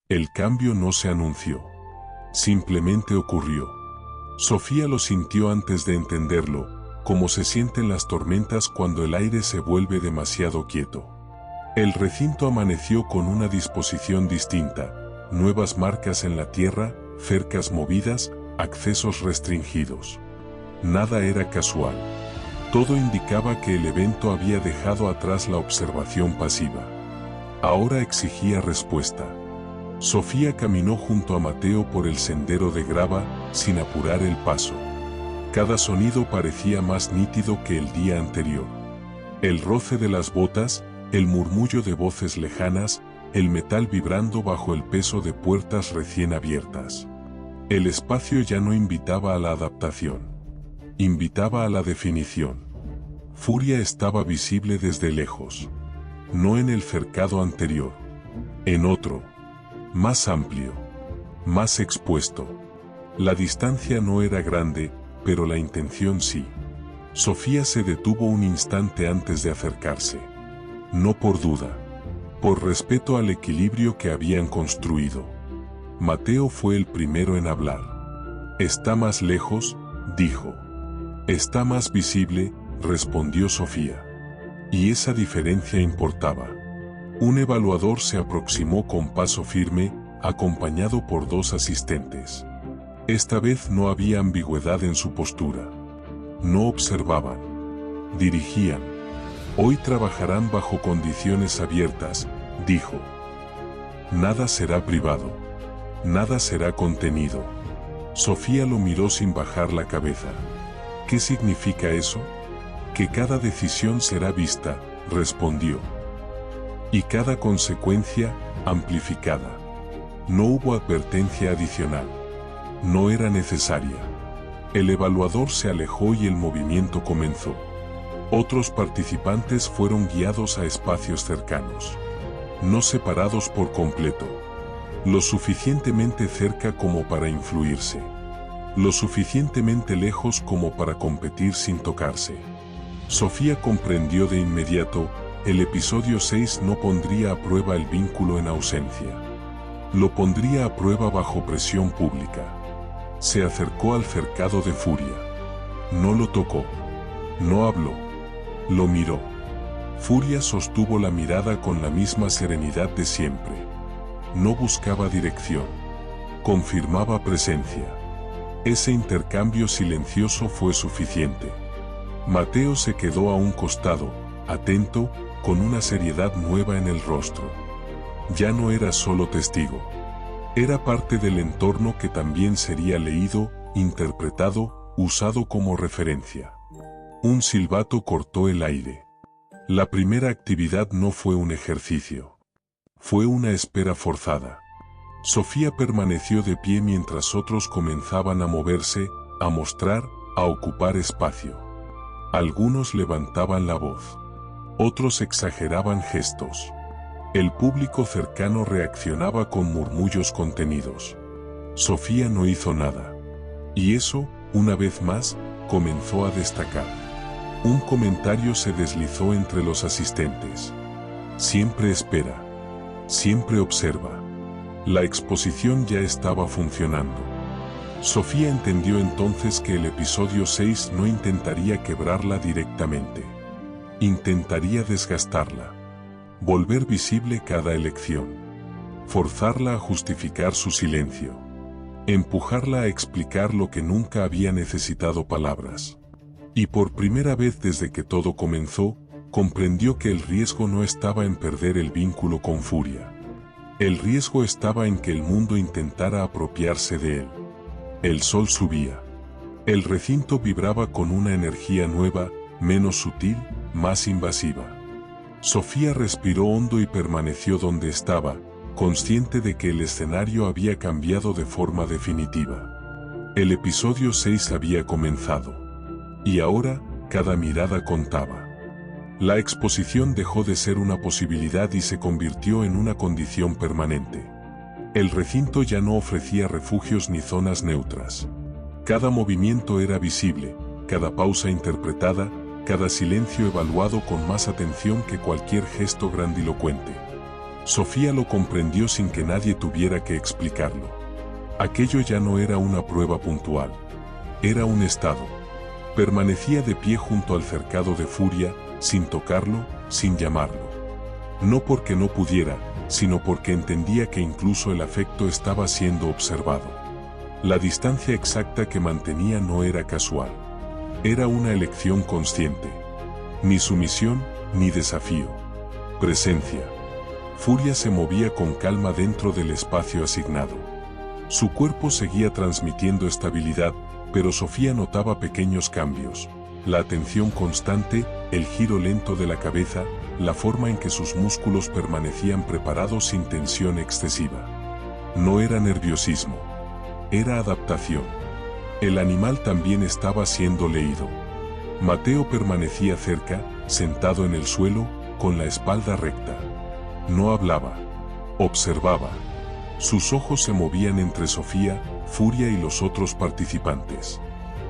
El cambio no se anunció. Simplemente ocurrió. Sofía lo sintió antes de entenderlo, como se sienten las tormentas cuando el aire se vuelve demasiado quieto. El recinto amaneció con una disposición distinta, nuevas marcas en la tierra, cercas movidas, accesos restringidos. Nada era casual. Todo indicaba que el evento había dejado atrás la observación pasiva. Ahora exigía respuesta. Sofía caminó junto a Mateo por el sendero de grava, sin apurar el paso. Cada sonido parecía más nítido que el día anterior. El roce de las botas, el murmullo de voces lejanas, el metal vibrando bajo el peso de puertas recién abiertas. El espacio ya no invitaba a la adaptación. Invitaba a la definición. Furia estaba visible desde lejos. No en el cercado anterior. En otro. Más amplio. Más expuesto. La distancia no era grande, pero la intención sí. Sofía se detuvo un instante antes de acercarse. No por duda. Por respeto al equilibrio que habían construido. Mateo fue el primero en hablar. «Está más lejos», dijo. «Está más visible», respondió Sofía. Y esa diferencia importaba. Un evaluador se aproximó con paso firme, acompañado por dos asistentes. Esta vez no había ambigüedad en su postura. No observaban. Dirigían. «Hoy trabajarán bajo condiciones abiertas», dijo. «Nada será privado. Nada será contenido». Sofía lo miró sin bajar la cabeza. «¿Qué significa eso?» «Que cada decisión será vista», respondió. «Y cada consecuencia, amplificada». No hubo advertencia adicional. No era necesaria. El evaluador se alejó y el movimiento comenzó. Otros participantes fueron guiados a espacios cercanos. No separados por completo. Lo suficientemente cerca como para influirse. Lo suficientemente lejos como para competir sin tocarse. Sofía comprendió de inmediato, el episodio 6 no pondría a prueba el vínculo en ausencia. Lo pondría a prueba bajo presión pública. Se acercó al cercado de Furia. No lo tocó. No habló. Lo miró. Furia sostuvo la mirada con la misma serenidad de siempre. No buscaba dirección. Confirmaba presencia. Ese intercambio silencioso fue suficiente. Mateo se quedó a un costado, atento, con una seriedad nueva en el rostro. Ya no era solo testigo. Era parte del entorno que también sería leído, interpretado, usado como referencia. Un silbato cortó el aire. La primera actividad no fue un ejercicio. Fue una espera forzada. Sofía permaneció de pie mientras otros comenzaban a moverse, a mostrar, a ocupar espacio. Algunos levantaban la voz. Otros exageraban gestos. El público cercano reaccionaba con murmullos contenidos. Sofía no hizo nada. Y eso, una vez más, comenzó a destacar. Un comentario se deslizó entre los asistentes. Siempre espera. Siempre observa. La exposición ya estaba funcionando. Sofía entendió entonces que el episodio 6 no intentaría quebrarla directamente. Intentaría desgastarla. Volver visible cada elección. Forzarla a justificar su silencio. Empujarla a explicar lo que nunca había necesitado palabras. Y por primera vez desde que todo comenzó, comprendió que el riesgo no estaba en perder el vínculo con Furia. El riesgo estaba en que el mundo intentara apropiarse de él. El sol subía. El recinto vibraba con una energía nueva, menos sutil, más invasiva. Sofía respiró hondo y permaneció donde estaba, consciente de que el escenario había cambiado de forma definitiva. El episodio 6 había comenzado. Y ahora, cada mirada contaba. La exposición dejó de ser una posibilidad y se convirtió en una condición permanente. El recinto ya no ofrecía refugios ni zonas neutras. Cada movimiento era visible, cada pausa interpretada, cada silencio evaluado con más atención que cualquier gesto grandilocuente. Sofía lo comprendió sin que nadie tuviera que explicarlo. Aquello ya no era una prueba puntual. Era un estado. Permanecía de pie junto al cercado de Furia, sin tocarlo, sin llamarlo. No porque no pudiera, sino porque entendía que incluso el afecto estaba siendo observado. La distancia exacta que mantenía no era casual. Era una elección consciente. Ni sumisión, ni desafío. Presencia. Furia se movía con calma dentro del espacio asignado. Su cuerpo seguía transmitiendo estabilidad, pero Sofía notaba pequeños cambios. La atención constante, el giro lento de la cabeza, la forma en que sus músculos permanecían preparados sin tensión excesiva. No era nerviosismo. Era adaptación. El animal también estaba siendo leído. Mateo permanecía cerca, sentado en el suelo, con la espalda recta. No hablaba. Observaba. Sus ojos se movían entre Sofía, Furia y los otros participantes.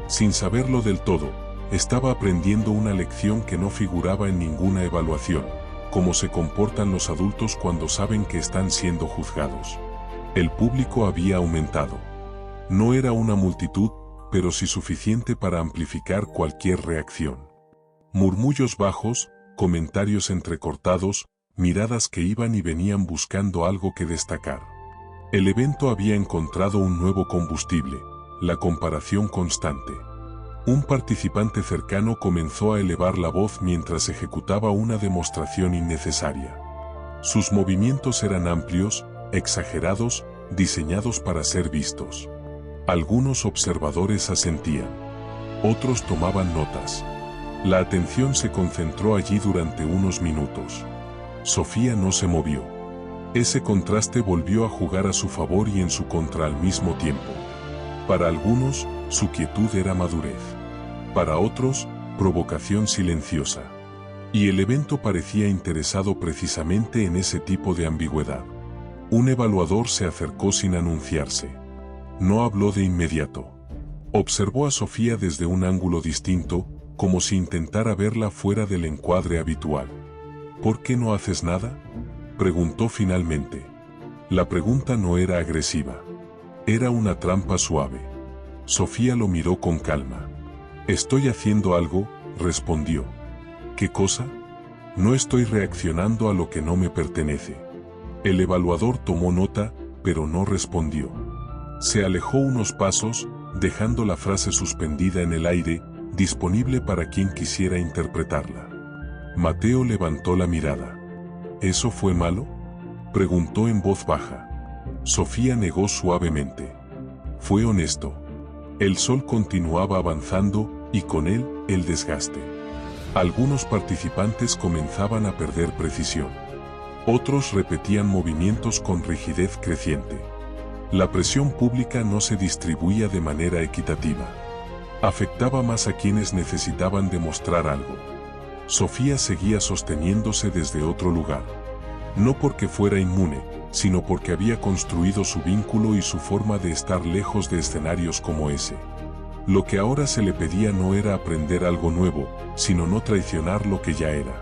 Sin saberlo del todo, estaba aprendiendo una lección que no figuraba en ninguna evaluación: cómo se comportan los adultos cuando saben que están siendo juzgados. El público había aumentado. No era una multitud, pero sí suficiente para amplificar cualquier reacción. Murmullos bajos, comentarios entrecortados, miradas que iban y venían buscando algo que destacar. El evento había encontrado un nuevo combustible: la comparación constante. Un participante cercano comenzó a elevar la voz mientras ejecutaba una demostración innecesaria. Sus movimientos eran amplios, exagerados, diseñados para ser vistos. Algunos observadores asentían. Otros tomaban notas. La atención se concentró allí durante unos minutos. Sofía no se movió. Ese contraste volvió a jugar a su favor y en su contra al mismo tiempo. Para algunos, su quietud era madurez. Para otros, provocación silenciosa. Y el evento parecía interesado precisamente en ese tipo de ambigüedad. Un evaluador se acercó sin anunciarse. No habló de inmediato. Observó a Sofía desde un ángulo distinto, como si intentara verla fuera del encuadre habitual. ¿Por qué no haces nada?, preguntó finalmente. La pregunta no era agresiva. Era una trampa suave. Sofía lo miró con calma. Estoy haciendo algo, respondió. ¿Qué cosa? No estoy reaccionando a lo que no me pertenece. El evaluador tomó nota, pero no respondió. Se alejó unos pasos, dejando la frase suspendida en el aire, disponible para quien quisiera interpretarla. Mateo levantó la mirada. ¿Eso fue malo?, preguntó en voz baja. Sofía negó suavemente. Fue honesto. El sol continuaba avanzando, y con él, el desgaste. Algunos participantes comenzaban a perder precisión. Otros repetían movimientos con rigidez creciente. La presión pública no se distribuía de manera equitativa. Afectaba más a quienes necesitaban demostrar algo. Sofía seguía sosteniéndose desde otro lugar. No porque fuera inmune, sino porque había construido su vínculo y su forma de estar lejos de escenarios como ese. Lo que ahora se le pedía no era aprender algo nuevo, sino no traicionar lo que ya era.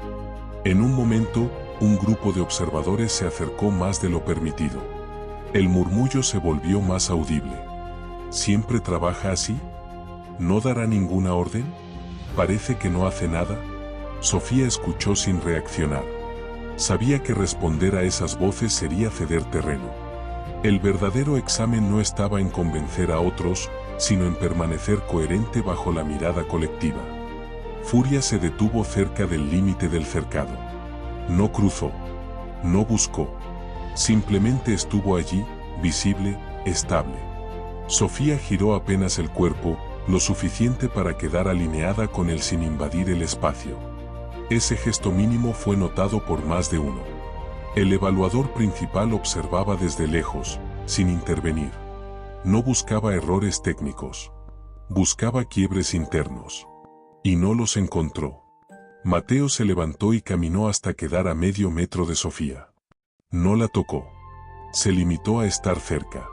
En un momento, un grupo de observadores se acercó más de lo permitido. El murmullo se volvió más audible. ¿Siempre trabaja así? ¿No dará ninguna orden? ¿Parece que no hace nada? Sofía escuchó sin reaccionar. Sabía que responder a esas voces sería ceder terreno. El verdadero examen no estaba en convencer a otros, sino en permanecer coherente bajo la mirada colectiva. Furia se detuvo cerca del límite del cercado. No cruzó. No buscó. Simplemente estuvo allí, visible, estable. Sofía giró apenas el cuerpo, lo suficiente para quedar alineada con él sin invadir el espacio. Ese gesto mínimo fue notado por más de uno. El evaluador principal observaba desde lejos, sin intervenir. No buscaba errores técnicos. Buscaba quiebres internos. Y no los encontró. Mateo se levantó y caminó hasta quedar a medio metro de Sofía. No la tocó. Se limitó a estar cerca.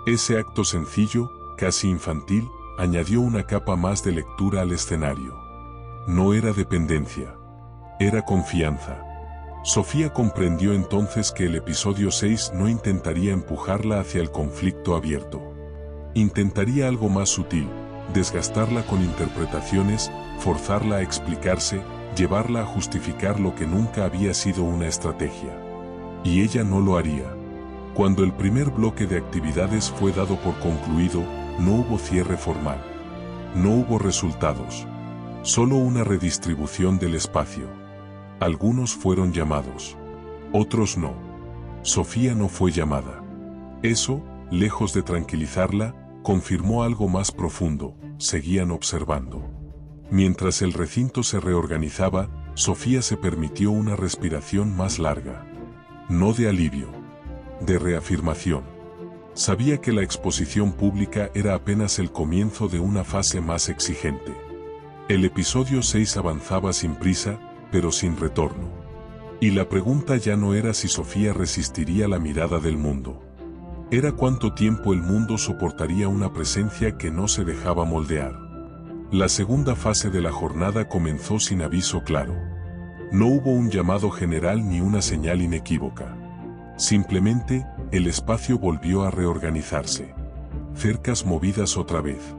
Ese acto sencillo, casi infantil, añadió una capa más de lectura al escenario. No era dependencia. Era confianza. Sofía comprendió entonces que el episodio 6 no intentaría empujarla hacia el conflicto abierto. Intentaría algo más sutil, desgastarla con interpretaciones, forzarla a explicarse, llevarla a justificar lo que nunca había sido una estrategia. Y ella no lo haría. Cuando el primer bloque de actividades fue dado por concluido, no hubo cierre formal. No hubo resultados. Solo una redistribución del espacio. Algunos fueron llamados. Otros no. Sofía no fue llamada. Eso, lejos de tranquilizarla, confirmó algo más profundo: seguían observando. Mientras el recinto se reorganizaba, Sofía se permitió una respiración más larga. No de alivio, de reafirmación. Sabía que la exposición pública era apenas el comienzo de una fase más exigente. El episodio 6 avanzaba sin prisa, pero sin retorno. Y la pregunta ya no era si Sofía resistiría la mirada del mundo. Era cuánto tiempo el mundo soportaría una presencia que no se dejaba moldear. La segunda fase de la jornada comenzó sin aviso claro. No hubo un llamado general ni una señal inequívoca. Simplemente, el espacio volvió a reorganizarse. Cercas movidas otra vez.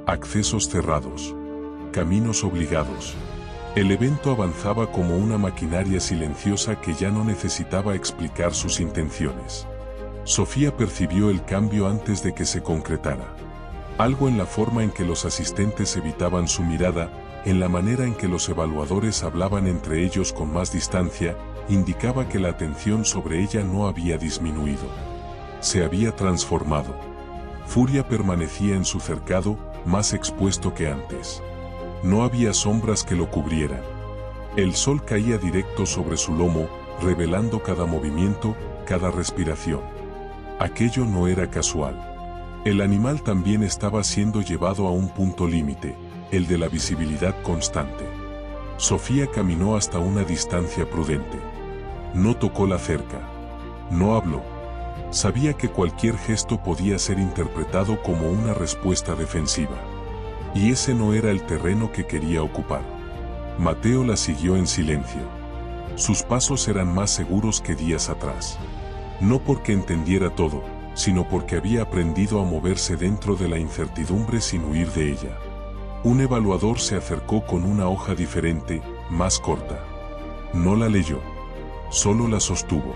Accesos cerrados. Caminos obligados. El evento avanzaba como una maquinaria silenciosa que ya no necesitaba explicar sus intenciones. Sofía percibió el cambio antes de que se concretara. Algo en la forma en que los asistentes evitaban su mirada, en la manera en que los evaluadores hablaban entre ellos con más distancia, indicaba que la atención sobre ella no había disminuido. Se había transformado. Furia permanecía en su cercado, más expuesto que antes. No había sombras que lo cubrieran. El sol caía directo sobre su lomo, revelando cada movimiento, cada respiración. Aquello no era casual. El animal también estaba siendo llevado a un punto límite, el de la visibilidad constante. Sofía caminó hasta una distancia prudente. No tocó la cerca. No habló. Sabía que cualquier gesto podía ser interpretado como una respuesta defensiva. Y ese no era el terreno que quería ocupar. Mateo la siguió en silencio. Sus pasos eran más seguros que días atrás. No porque entendiera todo, sino porque había aprendido a moverse dentro de la incertidumbre sin huir de ella. Un evaluador se acercó con una hoja diferente, más corta. No la leyó. Solo la sostuvo.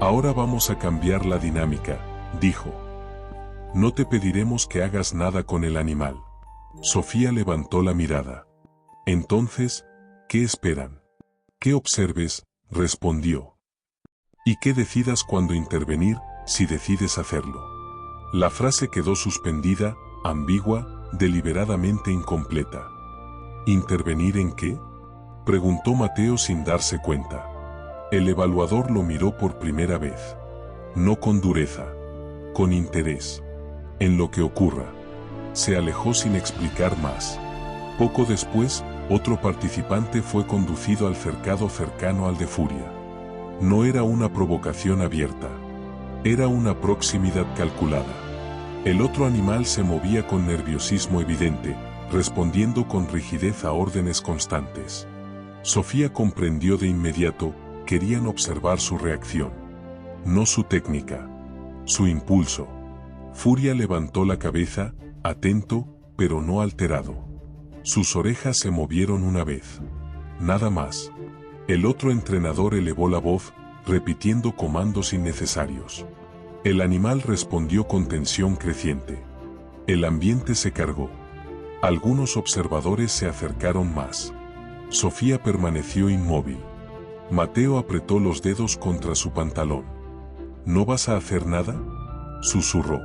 Ahora vamos a cambiar la dinámica, dijo. No te pediremos que hagas nada con el animal. Sofía levantó la mirada. Entonces, ¿qué esperan? ¿Qué observes? Respondió. ¿Y qué decidas cuándo intervenir, si decides hacerlo? La frase quedó suspendida, ambigua, deliberadamente incompleta. ¿Intervenir en qué? Preguntó Mateo sin darse cuenta. El evaluador lo miró por primera vez. No con dureza, con interés. En lo que ocurra. Se alejó sin explicar más. Poco después, otro participante fue conducido al cercado cercano al de Furia. No era una provocación abierta. Era una proximidad calculada. El otro animal se movía con nerviosismo evidente, respondiendo con rigidez a órdenes constantes. Sofía comprendió de inmediato: querían observar su reacción. No su técnica. Su impulso. Furia levantó la cabeza, atento, pero no alterado. Sus orejas se movieron una vez. Nada más. El otro entrenador elevó la voz, repitiendo comandos innecesarios. El animal respondió con tensión creciente. El ambiente se cargó. Algunos observadores se acercaron más. Sofía permaneció inmóvil. Mateo apretó los dedos contra su pantalón. ¿No vas a hacer nada?, susurró.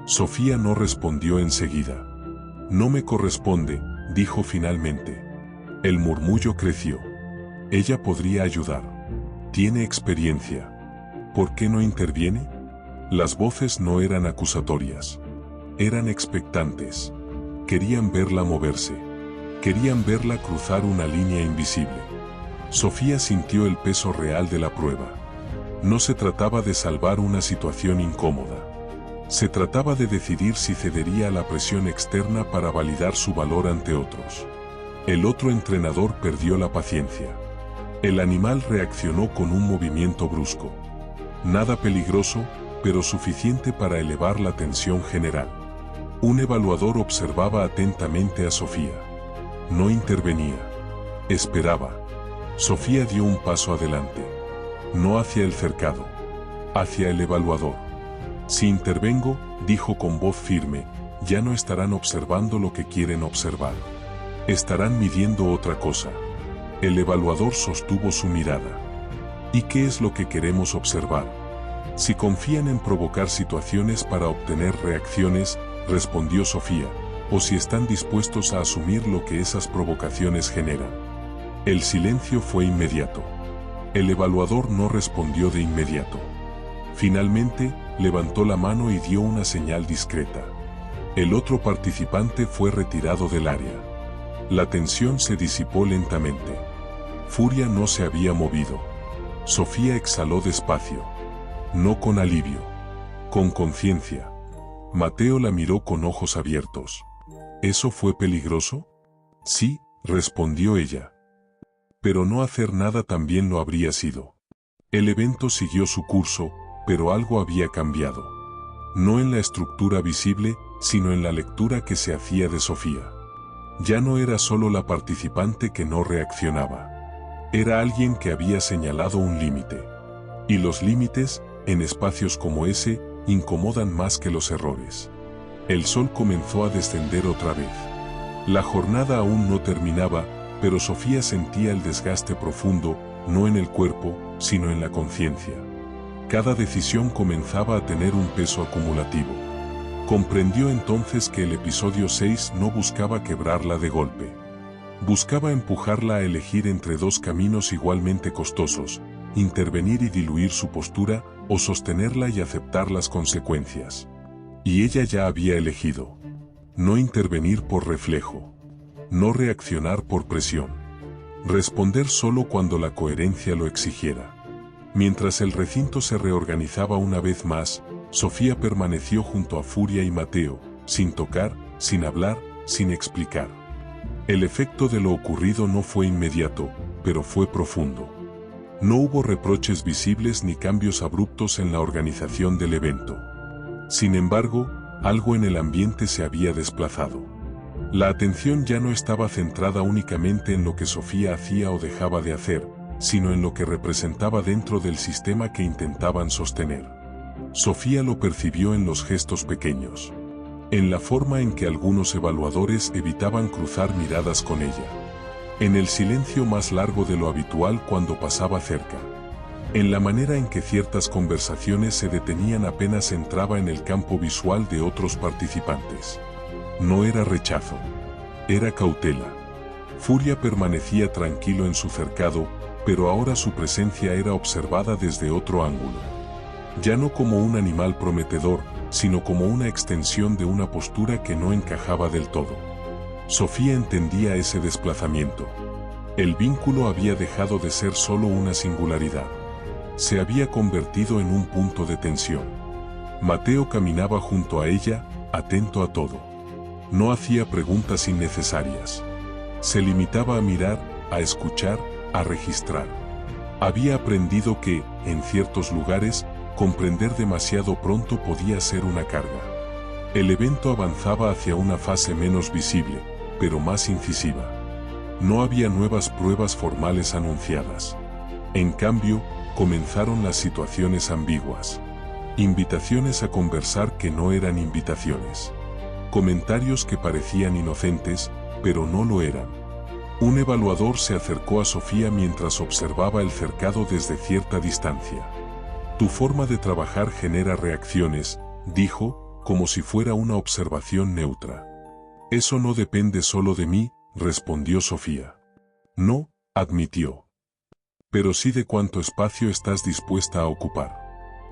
Sofía no respondió enseguida. No me corresponde, dijo finalmente. El murmullo creció. Ella podría ayudar. Tiene experiencia. ¿Por qué no interviene? Las voces no eran acusatorias. Eran expectantes. Querían verla moverse. Querían verla cruzar una línea invisible. Sofía sintió el peso real de la prueba. No se trataba de salvar una situación incómoda. Se trataba de decidir si cedería a la presión externa para validar su valor ante otros. El otro entrenador perdió la paciencia. El animal reaccionó con un movimiento brusco. Nada peligroso, pero suficiente para elevar la tensión general. Un evaluador observaba atentamente a Sofía. No intervenía. Esperaba. Sofía dio un paso adelante. No hacia el cercado. Hacia el evaluador. Si intervengo, dijo con voz firme, ya no estarán observando lo que quieren observar. Estarán midiendo otra cosa. El evaluador sostuvo su mirada. ¿Y qué es lo que queremos observar? Si confían en provocar situaciones para obtener reacciones, respondió Sofía, o si están dispuestos a asumir lo que esas provocaciones generan. El silencio fue inmediato. El evaluador no respondió de inmediato. Finalmente, levantó la mano y dio una señal discreta. El otro participante fue retirado del área. La tensión se disipó lentamente. Furia no se había movido. Sofía exhaló despacio. No con alivio. Con conciencia. Mateo la miró con ojos abiertos. ¿Eso fue peligroso? Sí, respondió ella. Pero no hacer nada también lo habría sido. El evento siguió su curso, pero algo había cambiado. No en la estructura visible, sino en la lectura que se hacía de Sofía. Ya no era solo la participante que no reaccionaba. Era alguien que había señalado un límite. Y los límites, en espacios como ese, incomodan más que los errores. El sol comenzó a descender otra vez. La jornada aún no terminaba, pero Sofía sentía el desgaste profundo, no en el cuerpo, sino en la conciencia. Cada decisión comenzaba a tener un peso acumulativo. Comprendió entonces que el episodio 6 no buscaba quebrarla de golpe. Buscaba empujarla a elegir entre dos caminos igualmente costosos, intervenir y diluir su postura, o sostenerla y aceptar las consecuencias. Y ella ya había elegido. No intervenir por reflejo. No reaccionar por presión. Responder solo cuando la coherencia lo exigiera. Mientras el recinto se reorganizaba una vez más, Sofía permaneció junto a Furia y Mateo, sin tocar, sin hablar, sin explicar. El efecto de lo ocurrido no fue inmediato, pero fue profundo. No hubo reproches visibles ni cambios abruptos en la organización del evento. Sin embargo, algo en el ambiente se había desplazado. La atención ya no estaba centrada únicamente en lo que Sofía hacía o dejaba de hacer, sino en lo que representaba dentro del sistema que intentaban sostener. Sofía lo percibió en los gestos pequeños. En la forma en que algunos evaluadores evitaban cruzar miradas con ella. En el silencio más largo de lo habitual cuando pasaba cerca. En la manera en que ciertas conversaciones se detenían apenas entraba en el campo visual de otros participantes. No era rechazo. Era cautela. Furia permanecía tranquilo en su cercado, pero ahora su presencia era observada desde otro ángulo. Ya no como un animal prometedor, sino como una extensión de una postura que no encajaba del todo. Sofía entendía ese desplazamiento. El vínculo había dejado de ser solo una singularidad. Se había convertido en un punto de tensión. Mateo caminaba junto a ella, atento a todo. No hacía preguntas innecesarias. Se limitaba a mirar, a escuchar, a registrar. Había aprendido que, en ciertos lugares, comprender demasiado pronto podía ser una carga. El evento avanzaba hacia una fase menos visible, pero más incisiva. No había nuevas pruebas formales anunciadas. En cambio, comenzaron las situaciones ambiguas. Invitaciones a conversar que no eran invitaciones. Comentarios que parecían inocentes, pero no lo eran. Un evaluador se acercó a Sofía mientras observaba el cercado desde cierta distancia. Tu forma de trabajar genera reacciones, dijo, como si fuera una observación neutra. Eso no depende solo de mí, respondió Sofía. No, admitió. Pero sí de cuánto espacio estás dispuesta a ocupar.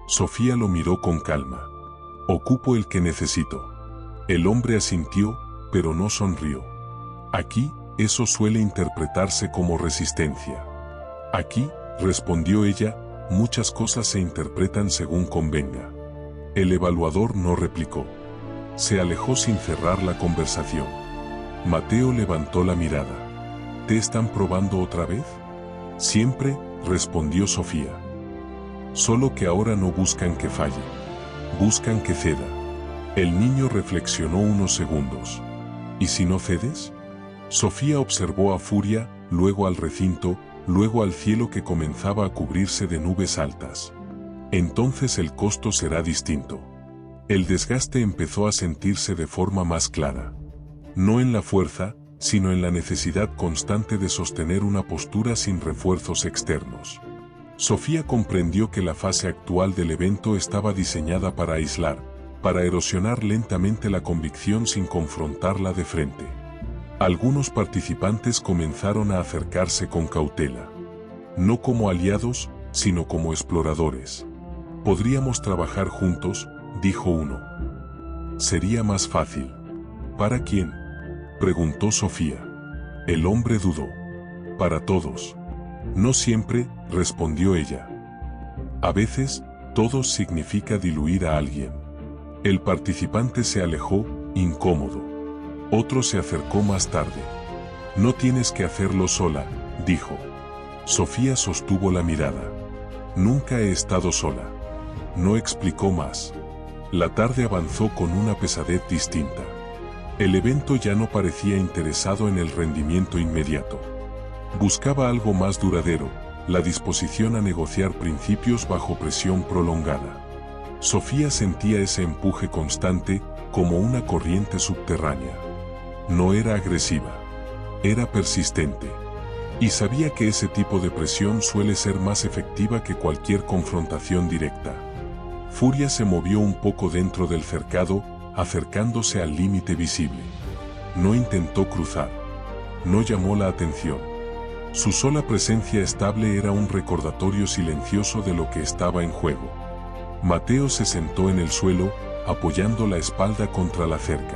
Sofía lo miró con calma. Ocupo el que necesito. El hombre asintió, pero no sonrió. Aquí, eso suele interpretarse como resistencia. Aquí, respondió ella, muchas cosas se interpretan según convenga. El evaluador no replicó. Se alejó sin cerrar la conversación. Mateo levantó la mirada. ¿Te están probando otra vez? Siempre, respondió Sofía. Solo que ahora no buscan que falle. Buscan que ceda. El niño reflexionó unos segundos. ¿Y si no cedes? Sofía observó a Furia, luego al recinto, luego al cielo que comenzaba a cubrirse de nubes altas. Entonces el costo será distinto. El desgaste empezó a sentirse de forma más clara. No en la fuerza, sino en la necesidad constante de sostener una postura sin refuerzos externos. Sofía comprendió que la fase actual del evento estaba diseñada para aislar, para erosionar lentamente la convicción sin confrontarla de frente. Algunos participantes comenzaron a acercarse con cautela. No como aliados, sino como exploradores. «Podríamos trabajar juntos», dijo uno. «Sería más fácil». «¿Para quién?», preguntó Sofía. El hombre dudó. «Para todos». «No siempre», respondió ella. «A veces, todos significa diluir a alguien». El participante se alejó, incómodo. Otro se acercó más tarde. «No tienes que hacerlo sola», dijo. Sofía sostuvo la mirada. «Nunca he estado sola». No explicó más. La tarde avanzó con una pesadez distinta. El evento ya no parecía interesado en el rendimiento inmediato. Buscaba algo más duradero, la disposición a negociar principios bajo presión prolongada. Sofía sentía ese empuje constante, como una corriente subterránea. No era agresiva. Era persistente. Y sabía que ese tipo de presión suele ser más efectiva que cualquier confrontación directa. Furia se movió un poco dentro del cercado, acercándose al límite visible. No intentó cruzar. No llamó la atención. Su sola presencia estable era un recordatorio silencioso de lo que estaba en juego. Mateo se sentó en el suelo, apoyando la espalda contra la cerca.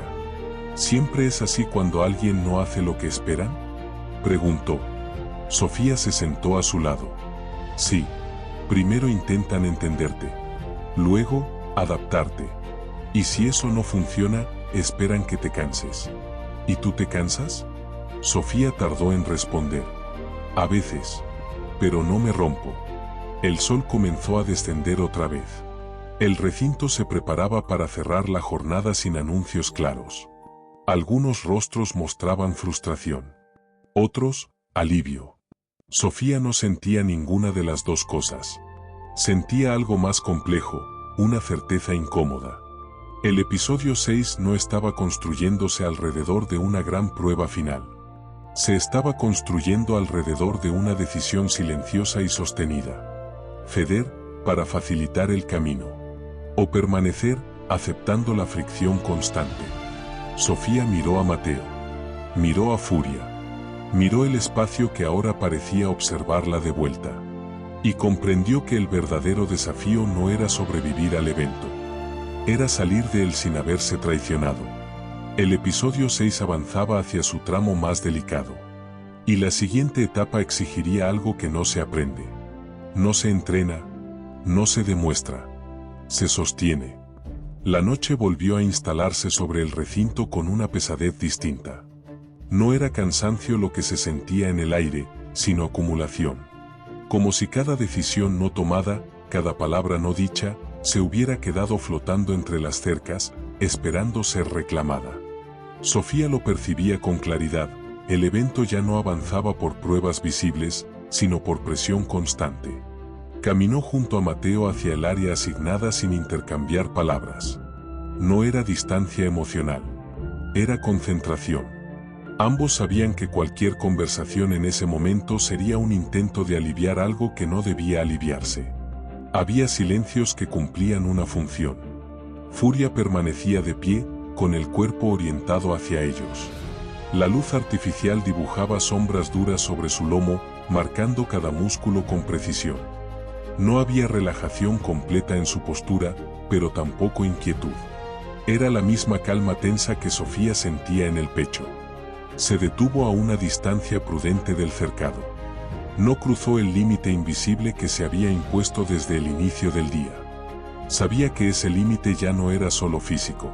¿Siempre es así cuando alguien no hace lo que esperan?, preguntó. Sofía se sentó a su lado. Sí. Primero intentan entenderte. Luego, adaptarte. Y si eso no funciona, esperan que te canses. ¿Y tú te cansas? Sofía tardó en responder. A veces. Pero no me rompo. El sol comenzó a descender otra vez. El recinto se preparaba para cerrar la jornada sin anuncios claros. Algunos rostros mostraban frustración. Otros, alivio. Sofía no sentía ninguna de las dos cosas. Sentía algo más complejo, una certeza incómoda. El episodio 6 no estaba construyéndose alrededor de una gran prueba final. Se estaba construyendo alrededor de una decisión silenciosa y sostenida. Ceder, para facilitar el camino. O permanecer, aceptando la fricción constante. Sofía miró a Mateo. Miró a Furia. Miró el espacio que ahora parecía observarla de vuelta. Y comprendió que el verdadero desafío no era sobrevivir al evento. Era salir de él sin haberse traicionado. El episodio 6 avanzaba hacia su tramo más delicado. Y la siguiente etapa exigiría algo que no se aprende. No se entrena. No se demuestra. Se sostiene. La noche volvió a instalarse sobre el recinto con una pesadez distinta. No era cansancio lo que se sentía en el aire, sino acumulación. Como si cada decisión no tomada, cada palabra no dicha, se hubiera quedado flotando entre las cercas, esperando ser reclamada. Sofía lo percibía con claridad, el evento ya no avanzaba por pruebas visibles, sino por presión constante. Caminó junto a Mateo hacia el área asignada sin intercambiar palabras. No era distancia emocional. Era concentración. Ambos sabían que cualquier conversación en ese momento sería un intento de aliviar algo que no debía aliviarse. Había silencios que cumplían una función. Furia permanecía de pie, con el cuerpo orientado hacia ellos. La luz artificial dibujaba sombras duras sobre su lomo, marcando cada músculo con precisión. No había relajación completa en su postura, pero tampoco inquietud. Era la misma calma tensa que Sofía sentía en el pecho. Se detuvo a una distancia prudente del cercado. No cruzó el límite invisible que se había impuesto desde el inicio del día. Sabía que ese límite ya no era solo físico.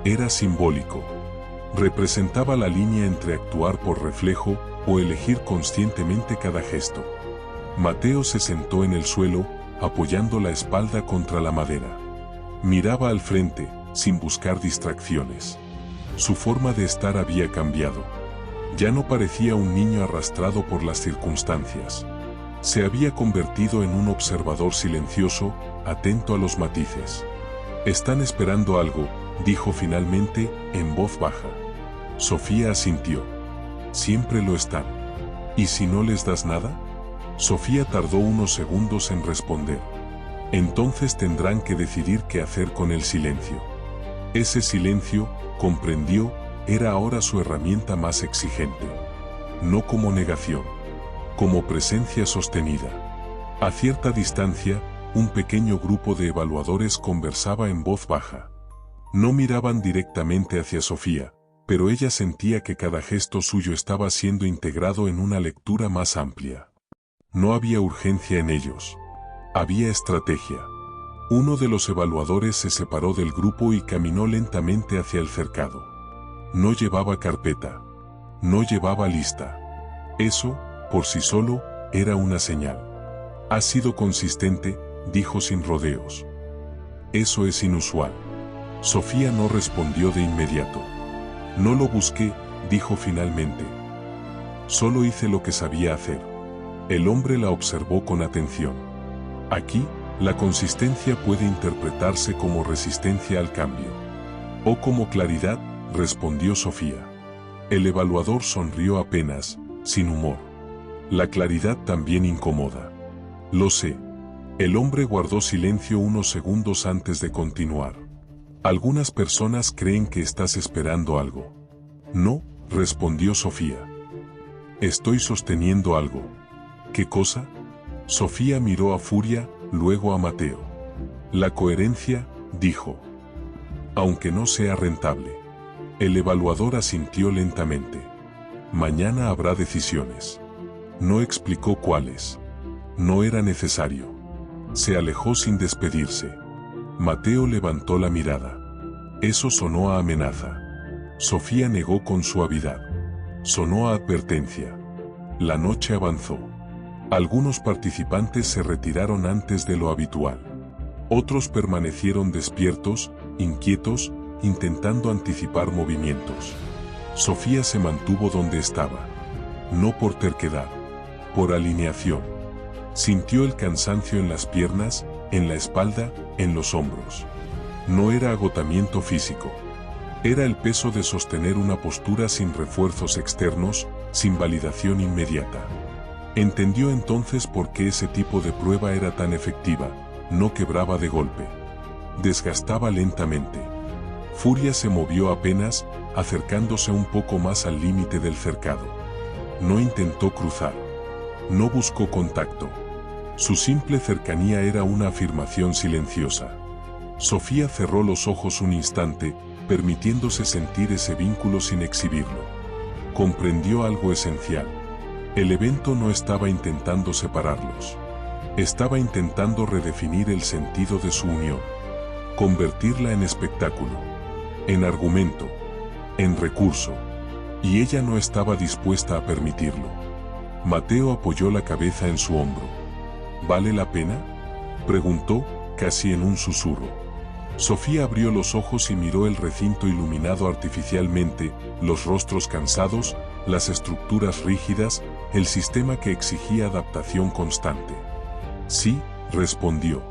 Era simbólico. Representaba la línea entre actuar por reflejo o elegir conscientemente cada gesto. Mateo se sentó en el suelo, apoyando la espalda contra la madera. Miraba al frente, sin buscar distracciones. Su forma de estar había cambiado. Ya no parecía un niño arrastrado por las circunstancias. Se había convertido en un observador silencioso, atento a los matices. «Están esperando algo», dijo finalmente, en voz baja. Sofía asintió. «Siempre lo están. ¿Y si no les das nada?». Sofía tardó unos segundos en responder. «Entonces tendrán que decidir qué hacer con el silencio». Ese silencio, comprendió, era ahora su herramienta más exigente. No como negación, como presencia sostenida. A cierta distancia, un pequeño grupo de evaluadores conversaba en voz baja. No miraban directamente hacia Sofía, pero ella sentía que cada gesto suyo estaba siendo integrado en una lectura más amplia. No había urgencia en ellos. Había estrategia. Uno de los evaluadores se separó del grupo y caminó lentamente hacia el cercado. No llevaba carpeta. No llevaba lista. Eso, por sí solo, era una señal. «Has sido consistente», dijo sin rodeos. «Eso es inusual». Sofía no respondió de inmediato. «No lo busqué», dijo finalmente. «Solo hice lo que sabía hacer». El hombre la observó con atención. «Aquí, la consistencia puede interpretarse como resistencia al cambio. O como claridad», respondió Sofía. El evaluador sonrió apenas, sin humor. «La claridad también incomoda». «Lo sé». El hombre guardó silencio unos segundos antes de continuar. «Algunas personas creen que estás esperando algo». «No», respondió Sofía. «Estoy sosteniendo algo». «¿Qué cosa?». Sofía miró a Furia, luego a Mateo. «La coherencia», dijo. «Aunque no sea rentable». El evaluador asintió lentamente. «Mañana habrá decisiones». No explicó cuáles. No era necesario. Se alejó sin despedirse. Mateo levantó la mirada. Eso sonó a amenaza. Sofía negó con suavidad. Sonó a advertencia. La noche avanzó. Algunos participantes se retiraron antes de lo habitual. Otros permanecieron despiertos, inquietos, intentando anticipar movimientos. Sofía se mantuvo donde estaba. No por terquedad, por alineación. Sintió el cansancio en las piernas, en la espalda, en los hombros. No era agotamiento físico. Era el peso de sostener una postura sin refuerzos externos, sin validación inmediata. Entendió entonces por qué ese tipo de prueba era tan efectiva. No quebraba de golpe. Desgastaba lentamente. Furia se movió apenas, acercándose un poco más al límite del cercado. No intentó cruzar. No buscó contacto. Su simple cercanía era una afirmación silenciosa. Sofía cerró los ojos un instante, permitiéndose sentir ese vínculo sin exhibirlo. Comprendió algo esencial. El evento no estaba intentando separarlos. Estaba intentando redefinir el sentido de su unión. Convertirla en espectáculo. En argumento. En recurso. Y ella no estaba dispuesta a permitirlo. Mateo apoyó la cabeza en su hombro. «¿Vale la pena?», preguntó, casi en un susurro. Sofía abrió los ojos y miró el recinto iluminado artificialmente, los rostros cansados, las estructuras rígidas, el sistema que exigía adaptación constante. «Sí», respondió.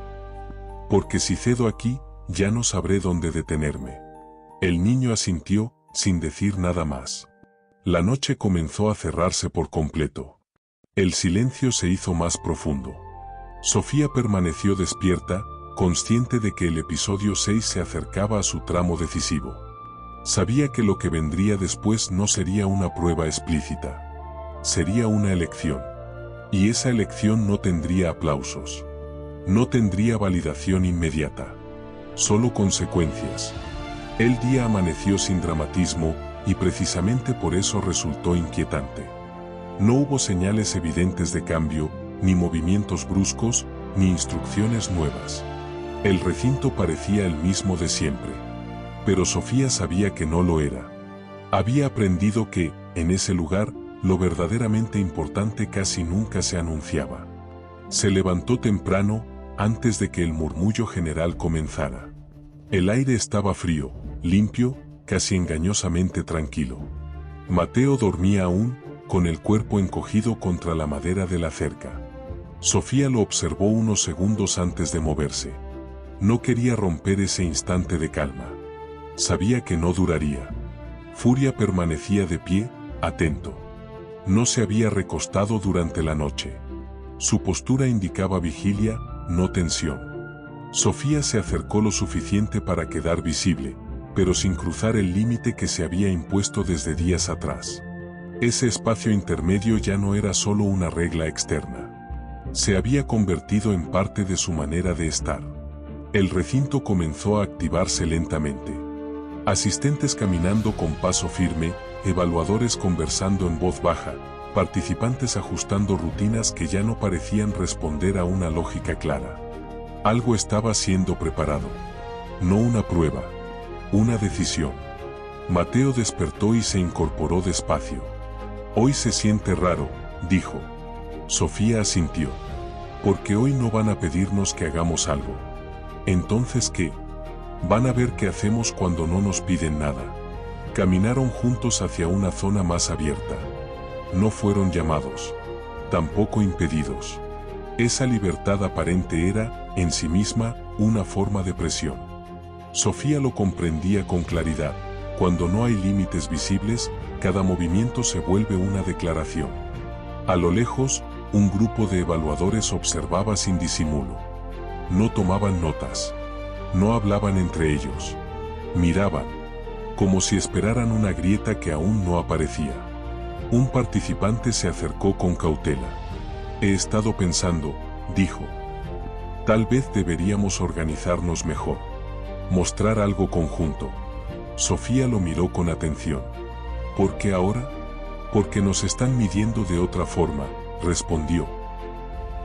«Porque si cedo aquí, ya no sabré dónde detenerme». El niño asintió, sin decir nada más. La noche comenzó a cerrarse por completo. El silencio se hizo más profundo. Sofía permaneció despierta, consciente de que el episodio 6 se acercaba a su tramo decisivo. Sabía que lo que vendría después no sería una prueba explícita. Sería una elección. Y esa elección no tendría aplausos. No tendría validación inmediata. Solo consecuencias. El día amaneció sin dramatismo, y precisamente por eso resultó inquietante. No hubo señales evidentes de cambio, ni movimientos bruscos, ni instrucciones nuevas. El recinto parecía el mismo de siempre. Pero Sofía sabía que no lo era. Había aprendido que, en ese lugar, lo verdaderamente importante casi nunca se anunciaba. Se levantó temprano, antes de que el murmullo general comenzara. El aire estaba frío, limpio, casi engañosamente tranquilo. Mateo dormía aún, con el cuerpo encogido contra la madera de la cerca. Sofía lo observó unos segundos antes de moverse. No quería romper ese instante de calma. Sabía que no duraría. Furia permanecía de pie, atento. No se había recostado durante la noche. Su postura indicaba vigilia, no tensión. Sofía se acercó lo suficiente para quedar visible, pero sin cruzar el límite que se había impuesto desde días atrás. Ese espacio intermedio ya no era solo una regla externa. Se había convertido en parte de su manera de estar. El recinto comenzó a activarse lentamente. Asistentes caminando con paso firme, evaluadores conversando en voz baja, participantes ajustando rutinas que ya no parecían responder a una lógica clara. Algo estaba siendo preparado. No una prueba, una decisión. Mateo despertó y se incorporó despacio. Hoy se siente raro, dijo. Sofía asintió. Porque hoy no van a pedirnos que hagamos algo. ¿Entonces qué? Van a ver qué hacemos cuando no nos piden nada. Caminaron juntos hacia una zona más abierta. No fueron llamados. Tampoco impedidos. Esa libertad aparente era, en sí misma, una forma de presión. Sofía lo comprendía con claridad. Cuando no hay límites visibles, cada movimiento se vuelve una declaración. A lo lejos, un grupo de evaluadores observaba sin disimulo. No tomaban notas. No hablaban entre ellos. Miraban, como si esperaran una grieta que aún no aparecía. Un participante se acercó con cautela. He estado pensando, dijo. Tal vez deberíamos organizarnos mejor. Mostrar algo conjunto. Sofía lo miró con atención. ¿Por qué ahora? Porque nos están midiendo de otra forma, respondió.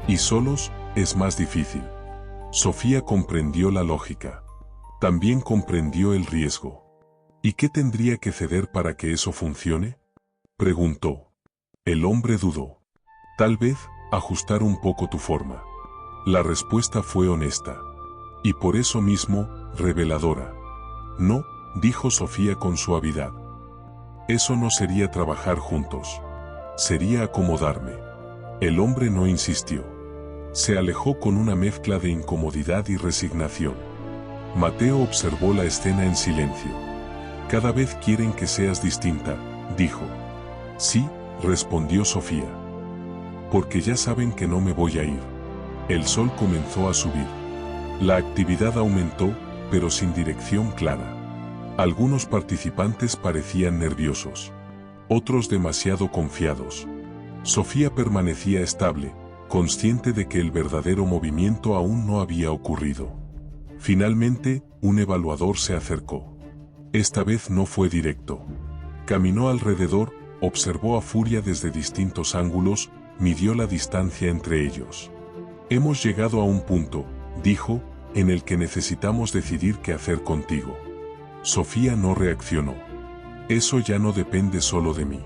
Y solos, es más difícil. Sofía comprendió la lógica. También comprendió el riesgo. ¿Y qué tendría que ceder para que eso funcione? Preguntó. El hombre dudó. Tal vez, ajustar un poco tu forma. La respuesta fue honesta. Y por eso mismo, reveladora. No, dijo Sofía con suavidad. Eso no sería trabajar juntos. Sería acomodarme. El hombre no insistió. Se alejó con una mezcla de incomodidad y resignación. Mateo observó la escena en silencio. Cada vez quieren que seas distinta, dijo. Sí, respondió Sofía. Porque ya saben que no me voy a ir. El sol comenzó a subir. La actividad aumentó, pero sin dirección clara. Algunos participantes parecían nerviosos. Otros demasiado confiados. Sofía permanecía estable, consciente de que el verdadero movimiento aún no había ocurrido. Finalmente, un evaluador se acercó. Esta vez no fue directo. Caminó alrededor, observó a Furia desde distintos ángulos, midió la distancia entre ellos. Hemos llegado a un punto, dijo, en el que necesitamos decidir qué hacer contigo. Sofía no reaccionó. Eso ya no depende solo de mí.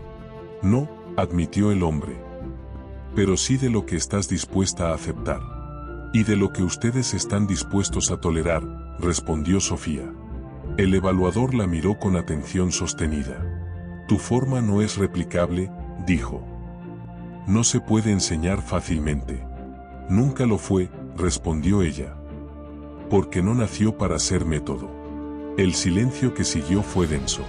No, admitió el hombre. Pero sí de lo que estás dispuesta a aceptar. Y de lo que ustedes están dispuestos a tolerar, respondió Sofía. El evaluador la miró con atención sostenida. Tu forma no es replicable, dijo. No se puede enseñar fácilmente. Nunca lo fue, respondió ella. Porque no nació para ser método. El silencio que siguió fue denso.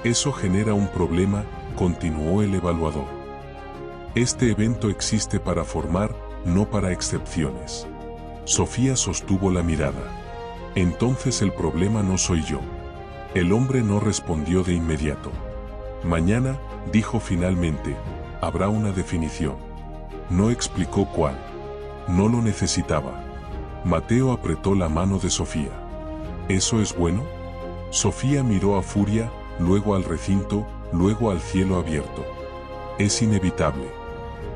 Eso genera un problema, continuó el evaluador. Este evento existe para formar, no para excepciones. Sofía sostuvo la mirada. Entonces el problema no soy yo. El hombre no respondió de inmediato. Mañana, dijo finalmente, habrá una definición. No explicó cuál. No lo necesitaba. Mateo apretó la mano de Sofía. ¿Eso es bueno? Sofía miró a Furia, luego al recinto, luego al cielo abierto. Es inevitable.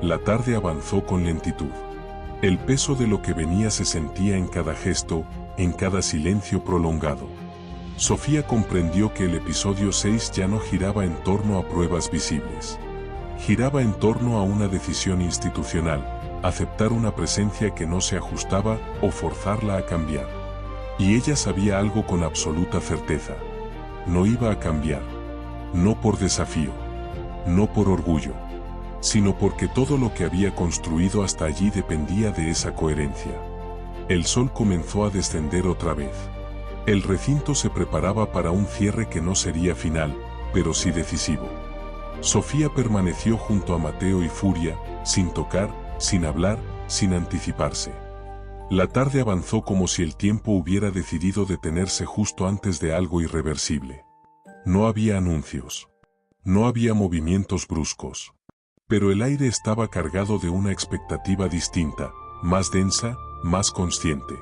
La tarde avanzó con lentitud. El peso de lo que venía se sentía en cada gesto, en cada silencio prolongado. Sofía comprendió que el episodio 6 ya no giraba en torno a pruebas visibles. Giraba en torno a una decisión institucional, aceptar una presencia que no se ajustaba o forzarla a cambiar. Y ella sabía algo con absoluta certeza. No iba a cambiar. No por desafío. No por orgullo. Sino porque todo lo que había construido hasta allí dependía de esa coherencia. El sol comenzó a descender otra vez. El recinto se preparaba para un cierre que no sería final, pero sí decisivo. Sofía permaneció junto a Mateo y Furia, sin tocar, sin hablar, sin anticiparse. La tarde avanzó como si el tiempo hubiera decidido detenerse justo antes de algo irreversible. No había anuncios. No había movimientos bruscos. Pero el aire estaba cargado de una expectativa distinta, más densa, más consciente.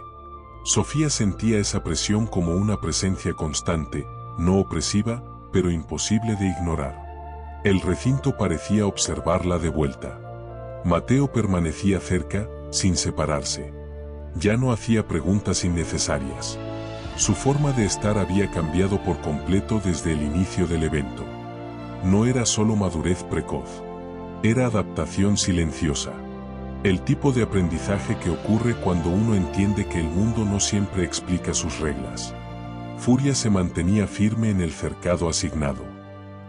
Sofía sentía esa presión como una presencia constante, no opresiva, pero imposible de ignorar. El recinto parecía observarla de vuelta. Mateo permanecía cerca, sin separarse. Ya no hacía preguntas innecesarias. Su forma de estar había cambiado por completo desde el inicio del evento. No era solo madurez precoz. Era adaptación silenciosa. El tipo de aprendizaje que ocurre cuando uno entiende que el mundo no siempre explica sus reglas. Furia se mantenía firme en el cercado asignado.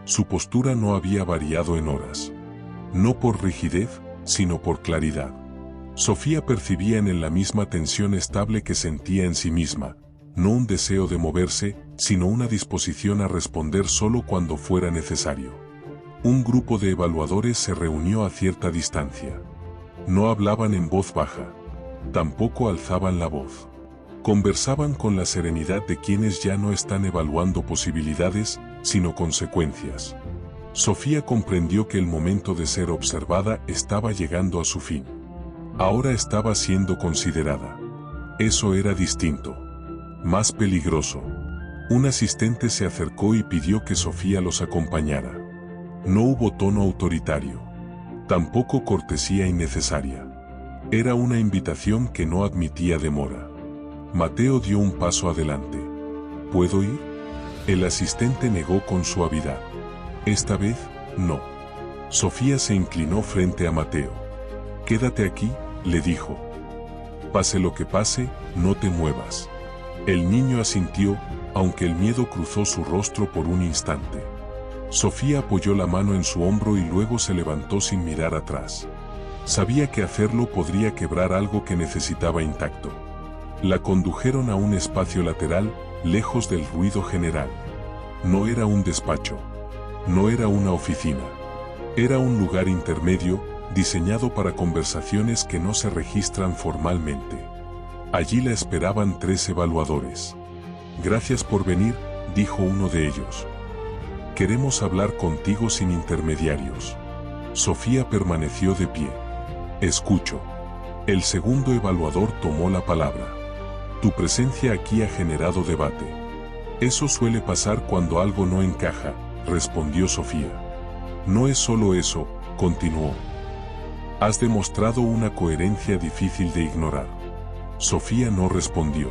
Su postura no había variado en horas. No por rigidez, sino por claridad. Sofía percibía en él la misma tensión estable que sentía en sí misma, no un deseo de moverse, sino una disposición a responder solo cuando fuera necesario. Un grupo de evaluadores se reunió a cierta distancia. No hablaban en voz baja. Tampoco alzaban la voz. Conversaban con la serenidad de quienes ya no están evaluando posibilidades, sino consecuencias. Sofía comprendió que el momento de ser observada estaba llegando a su fin. Ahora estaba siendo considerada. Eso era distinto. Más peligroso. Un asistente se acercó y pidió que Sofía los acompañara. No hubo tono autoritario. Tampoco cortesía innecesaria. Era una invitación que no admitía demora. Mateo dio un paso adelante. ¿Puedo ir? El asistente negó con suavidad. Esta vez, no. Sofía se inclinó frente a Mateo. Quédate aquí, le dijo. Pase lo que pase, no te muevas. El niño asintió, aunque el miedo cruzó su rostro por un instante. Sofía apoyó la mano en su hombro y luego se levantó sin mirar atrás. Sabía que hacerlo podría quebrar algo que necesitaba intacto. La condujeron a un espacio lateral, lejos del ruido general. No era un despacho. No era una oficina. Era un lugar intermedio, diseñado para conversaciones que no se registran formalmente. Allí la esperaban 3 evaluadores. Gracias por venir, dijo uno de ellos. Queremos hablar contigo sin intermediarios. Sofía permaneció de pie. Escucho. El segundo evaluador tomó la palabra. Tu presencia aquí ha generado debate. Eso suele pasar cuando algo no encaja, respondió Sofía. No es solo eso, continuó. Has demostrado una coherencia difícil de ignorar. Sofía no respondió.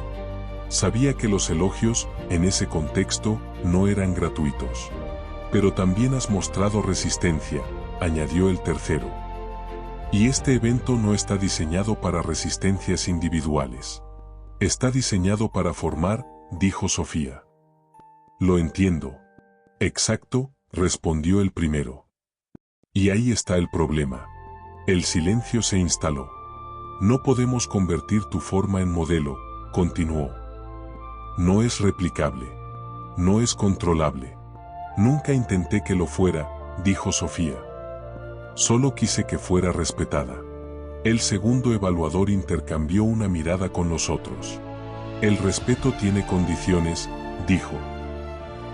Sabía que los elogios, en ese contexto, no eran gratuitos. Pero también has mostrado resistencia, añadió el tercero. Y este evento no está diseñado para resistencias individuales. Está diseñado para formar, dijo Sofía. Lo entiendo. Exacto, respondió el primero. Y ahí está el problema. El silencio se instaló. No podemos convertir tu forma en modelo, continuó. No es replicable. No es controlable. Nunca intenté que lo fuera, dijo Sofía. Solo quise que fuera respetada. El segundo evaluador intercambió una mirada con los otros. El respeto tiene condiciones, dijo.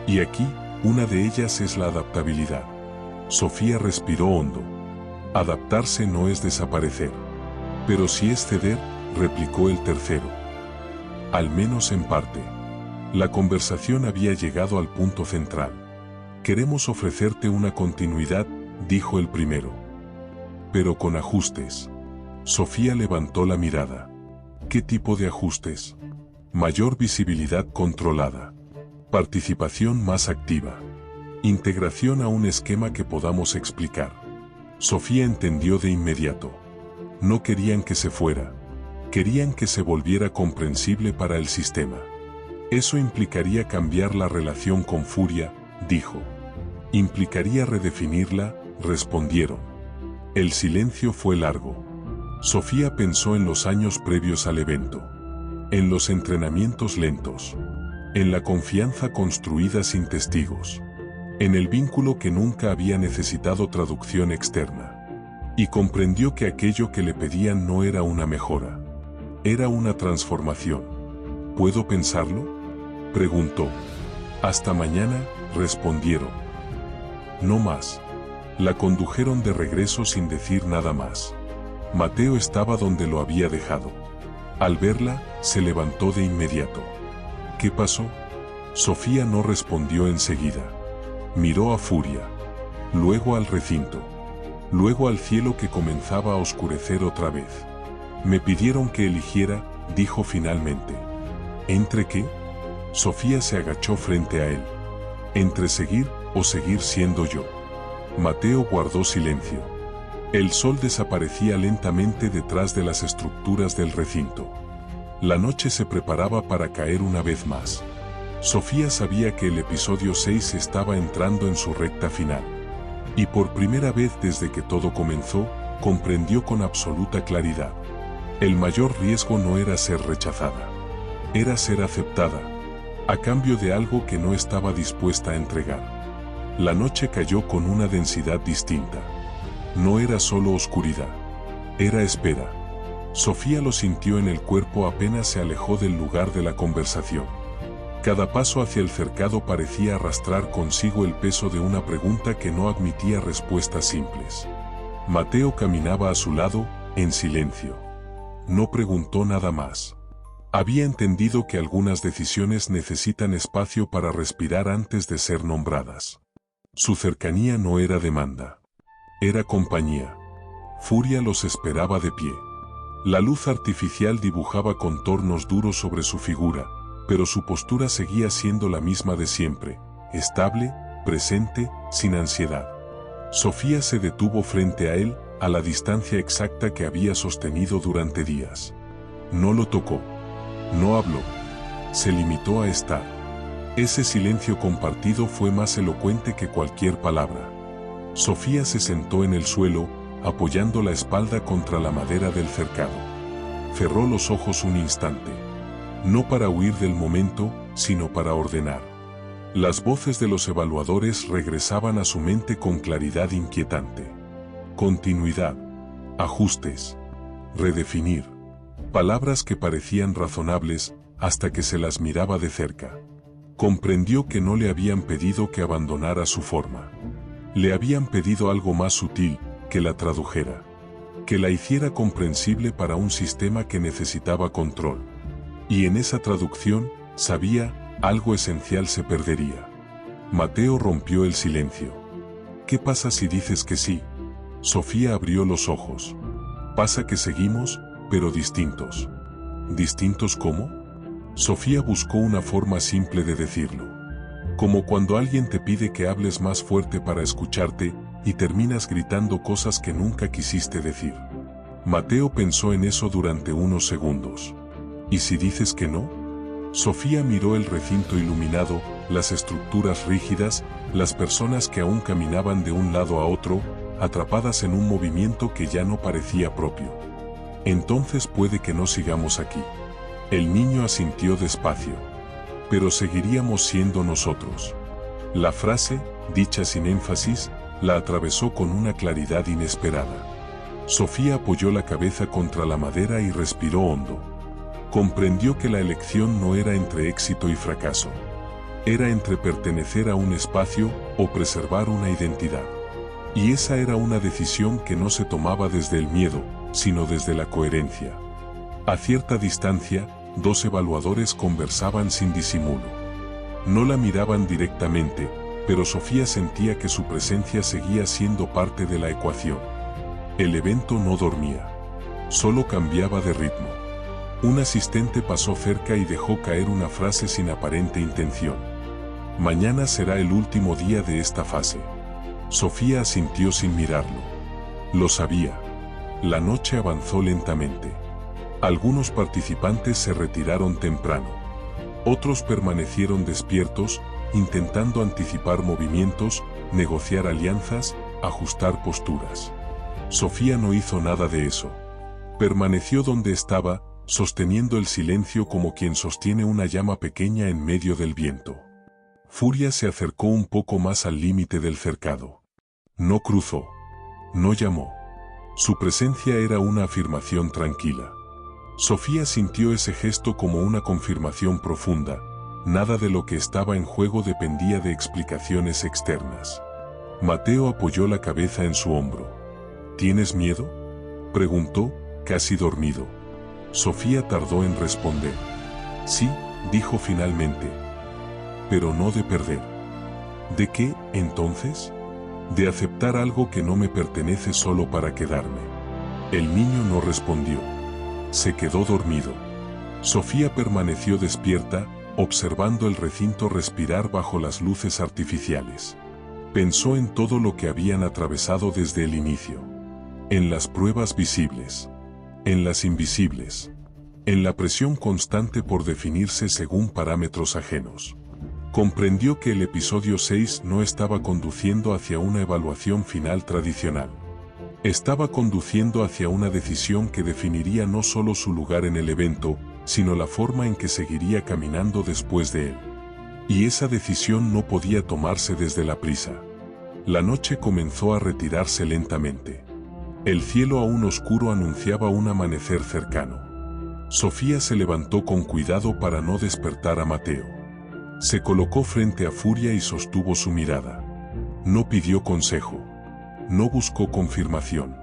Y aquí, una de ellas es la adaptabilidad. Sofía respiró hondo. Adaptarse no es desaparecer. Pero sí es ceder, replicó el tercero. Al menos en parte. La conversación había llegado al punto central. Queremos ofrecerte una continuidad, dijo el primero. Pero con ajustes. Sofía levantó la mirada. ¿Qué tipo de ajustes? Mayor visibilidad controlada. Participación más activa. Integración a un esquema que podamos explicar. Sofía entendió de inmediato. No querían que se fuera. Querían que se volviera comprensible para el sistema. Eso implicaría cambiar la relación con Furia, dijo. Implicaría redefinirla, respondieron. El silencio fue largo. Sofía pensó en los años previos al evento. En los entrenamientos lentos. En la confianza construida sin testigos. En el vínculo que nunca había necesitado traducción externa. Y comprendió que aquello que le pedían no era una mejora. Era una transformación. ¿Puedo pensarlo?, preguntó. Hasta mañana, respondieron. No más. La condujeron de regreso sin decir nada más. Mateo estaba donde lo había dejado. Al verla, se levantó de inmediato. ¿Qué pasó? Sofía no respondió enseguida. Miró a Furia. Luego al recinto. Luego al cielo que comenzaba a oscurecer otra vez. Me pidieron que eligiera, dijo finalmente. ¿Entre qué? Sofía se agachó frente a él. Entre seguir o seguir siendo yo. Mateo guardó silencio. El sol desaparecía lentamente detrás de las estructuras del recinto. La noche se preparaba para caer una vez más. Sofía sabía que el episodio 6 estaba entrando en su recta final. Y por primera vez desde que todo comenzó, comprendió con absoluta claridad. El mayor riesgo no era ser rechazada. Era ser aceptada, a cambio de algo que no estaba dispuesta a entregar. La noche cayó con una densidad distinta. No era solo oscuridad. Era espera. Sofía lo sintió en el cuerpo apenas se alejó del lugar de la conversación. Cada paso hacia el cercado parecía arrastrar consigo el peso de una pregunta que no admitía respuestas simples. Mateo caminaba a su lado, en silencio. No preguntó nada más. Había entendido que algunas decisiones necesitan espacio para respirar antes de ser nombradas. Su cercanía no era demanda. Era compañía. Furia los esperaba de pie. La luz artificial dibujaba contornos duros sobre su figura, pero su postura seguía siendo la misma de siempre, estable, presente, sin ansiedad. Sofía se detuvo frente a él, a la distancia exacta que había sostenido durante días. No lo tocó. No habló. Se limitó a estar. Ese silencio compartido fue más elocuente que cualquier palabra. Sofía se sentó en el suelo, apoyando la espalda contra la madera del cercado. Cerró los ojos un instante. No para huir del momento, sino para ordenar. Las voces de los evaluadores regresaban a su mente con claridad inquietante. Continuidad. Ajustes. Redefinir. Palabras que parecían razonables, hasta que se las miraba de cerca. Comprendió que no le habían pedido que abandonara su forma. Le habían pedido algo más sutil, que la tradujera. Que la hiciera comprensible para un sistema que necesitaba control. Y en esa traducción, sabía, algo esencial se perdería. Mateo rompió el silencio. ¿Qué pasa si dices que sí? Sofía abrió los ojos. Pasa que seguimos, pero distintos. ¿Distintos cómo? Sofía buscó una forma simple de decirlo. Como cuando alguien te pide que hables más fuerte para escucharte, y terminas gritando cosas que nunca quisiste decir. Mateo pensó en eso durante unos segundos. ¿Y si dices que no? Sofía miró el recinto iluminado, las estructuras rígidas, las personas que aún caminaban de un lado a otro, atrapadas en un movimiento que ya no parecía propio. Entonces puede que no sigamos aquí. El niño asintió despacio. Pero seguiríamos siendo nosotros. La frase, dicha sin énfasis, la atravesó con una claridad inesperada. Sofía apoyó la cabeza contra la madera y respiró hondo. Comprendió que la elección no era entre éxito y fracaso. Era entre pertenecer a un espacio o preservar una identidad. Y esa era una decisión que no se tomaba desde el miedo, sino desde la coherencia. A cierta distancia, dos evaluadores conversaban sin disimulo. No la miraban directamente, pero Sofía sentía que su presencia seguía siendo parte de la ecuación. El evento no dormía. Solo cambiaba de ritmo. Un asistente pasó cerca y dejó caer una frase sin aparente intención. Mañana será el último día de esta fase. Sofía asintió sin mirarlo. Lo sabía. La noche avanzó lentamente. Algunos participantes se retiraron temprano. Otros permanecieron despiertos, intentando anticipar movimientos, negociar alianzas, ajustar posturas. Sofía no hizo nada de eso. Permaneció donde estaba, sosteniendo el silencio como quien sostiene una llama pequeña en medio del viento. Furia se acercó un poco más al límite del cercado. No cruzó. No llamó. Su presencia era una afirmación tranquila. Sofía sintió ese gesto como una confirmación profunda. Nada de lo que estaba en juego dependía de explicaciones externas. Mateo apoyó la cabeza en su hombro. ¿Tienes miedo?, preguntó, casi dormido. Sofía tardó en responder. Sí, dijo finalmente. Pero no de perder. ¿De qué, entonces? De aceptar algo que no me pertenece solo para quedarme. El niño no respondió. Se quedó dormido. Sofía permaneció despierta, observando el recinto respirar bajo las luces artificiales. Pensó en todo lo que habían atravesado desde el inicio. En las pruebas visibles. En las invisibles. En la presión constante por definirse según parámetros ajenos. Comprendió que el episodio 6 no estaba conduciendo hacia una evaluación final tradicional. Estaba conduciendo hacia una decisión que definiría no solo su lugar en el evento, sino la forma en que seguiría caminando después de él. Y esa decisión no podía tomarse desde la prisa. La noche comenzó a retirarse lentamente. El cielo aún oscuro anunciaba un amanecer cercano. Sofía se levantó con cuidado para no despertar a Mateo. Se colocó frente a Furia y sostuvo su mirada. No pidió consejo. No buscó confirmación.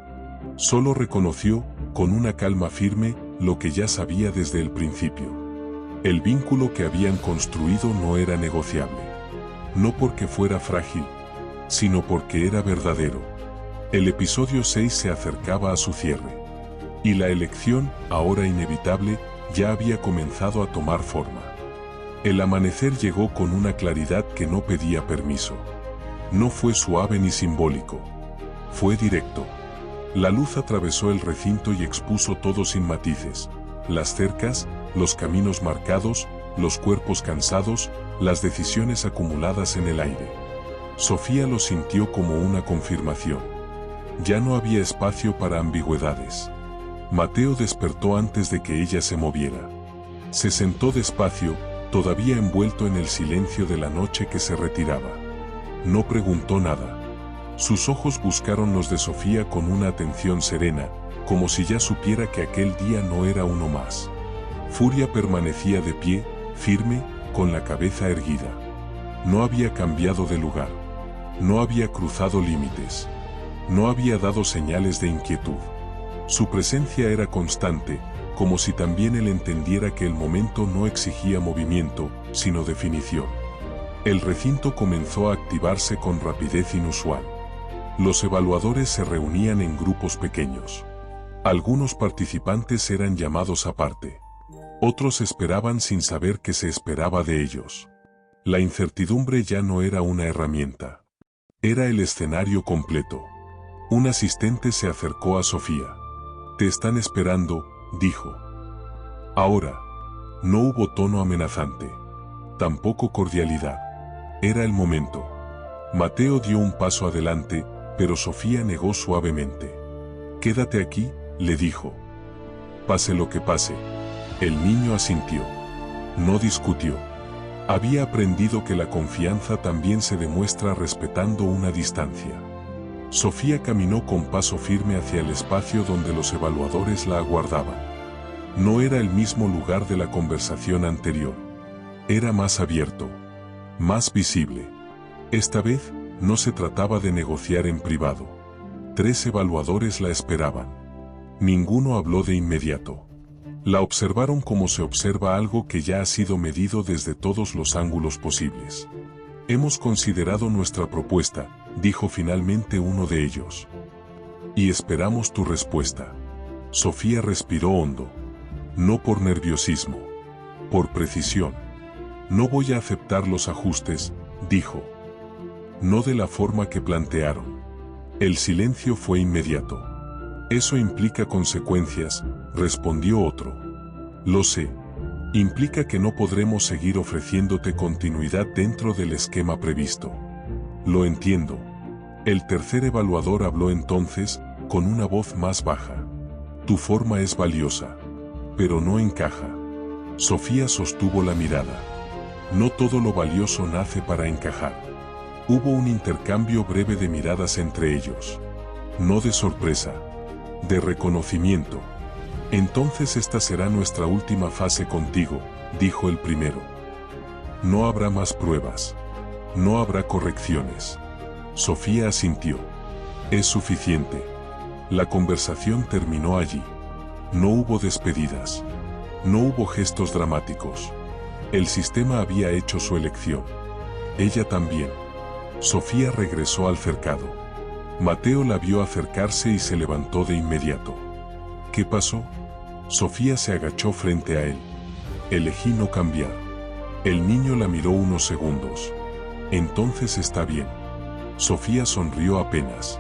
Solo reconoció, con una calma firme, lo que ya sabía desde el principio. El vínculo que habían construido no era negociable. No porque fuera frágil, sino porque era verdadero. El episodio 6 se acercaba a su cierre. Y la elección, ahora inevitable, ya había comenzado a tomar forma. El amanecer llegó con una claridad que no pedía permiso. No fue suave ni simbólico. Fue directo. La luz atravesó el recinto y expuso todo sin matices. Las cercas, los caminos marcados, los cuerpos cansados, las decisiones acumuladas en el aire. Sofía lo sintió como una confirmación. Ya no había espacio para ambigüedades. Mateo despertó antes de que ella se moviera. Se sentó despacio, todavía envuelto en el silencio de la noche que se retiraba. No preguntó nada. Sus ojos buscaron los de Sofía con una atención serena, como si ya supiera que aquel día no era uno más. Furia permanecía de pie, firme, con la cabeza erguida. No había cambiado de lugar. No había cruzado límites. No había dado señales de inquietud. Su presencia era constante, como si también él entendiera que el momento no exigía movimiento, sino definición. El recinto comenzó a activarse con rapidez inusual. Los evaluadores se reunían en grupos pequeños. Algunos participantes eran llamados aparte. Otros esperaban sin saber qué se esperaba de ellos. La incertidumbre ya no era una herramienta. Era el escenario completo. Un asistente se acercó a Sofía. «Te están esperando», dijo. Ahora. No hubo tono amenazante. Tampoco cordialidad. Era el momento. Mateo dio un paso adelante, pero Sofía negó suavemente. «Quédate aquí», le dijo. «Pase lo que pase». El niño asintió. No discutió. Había aprendido que la confianza también se demuestra respetando una distancia. Sofía caminó con paso firme hacia el espacio donde los evaluadores la aguardaban. No era el mismo lugar de la conversación anterior. Era más abierto. Más visible. Esta vez, no se trataba de negociar en privado. 3 evaluadores la esperaban. Ninguno habló de inmediato. La observaron como se observa algo que ya ha sido medido desde todos los ángulos posibles. «Hemos considerado nuestra propuesta», dijo finalmente uno de ellos. «Y esperamos tu respuesta». Sofía respiró hondo. No por nerviosismo. Por precisión. «No voy a aceptar los ajustes», dijo. «No de la forma que plantearon». El silencio fue inmediato. Eso implica consecuencias, respondió otro. Lo sé. Implica que no podremos seguir ofreciéndote continuidad dentro del esquema previsto. Lo entiendo. El tercer evaluador habló entonces, con una voz más baja. Tu forma es valiosa, pero no encaja. Sofía sostuvo la mirada. No todo lo valioso nace para encajar. Hubo un intercambio breve de miradas entre ellos. No de sorpresa, de reconocimiento. Entonces esta será nuestra última fase contigo, dijo el primero. No habrá más pruebas. No habrá correcciones. Sofía asintió. Es suficiente. La conversación terminó allí. No hubo despedidas. No hubo gestos dramáticos. El sistema había hecho su elección. Ella también. Sofía regresó al cercado. Mateo la vio acercarse y se levantó de inmediato. ¿Qué pasó? Sofía se agachó frente a él. Elegí no cambiar. El niño la miró unos segundos. Entonces está bien. Sofía sonrió apenas.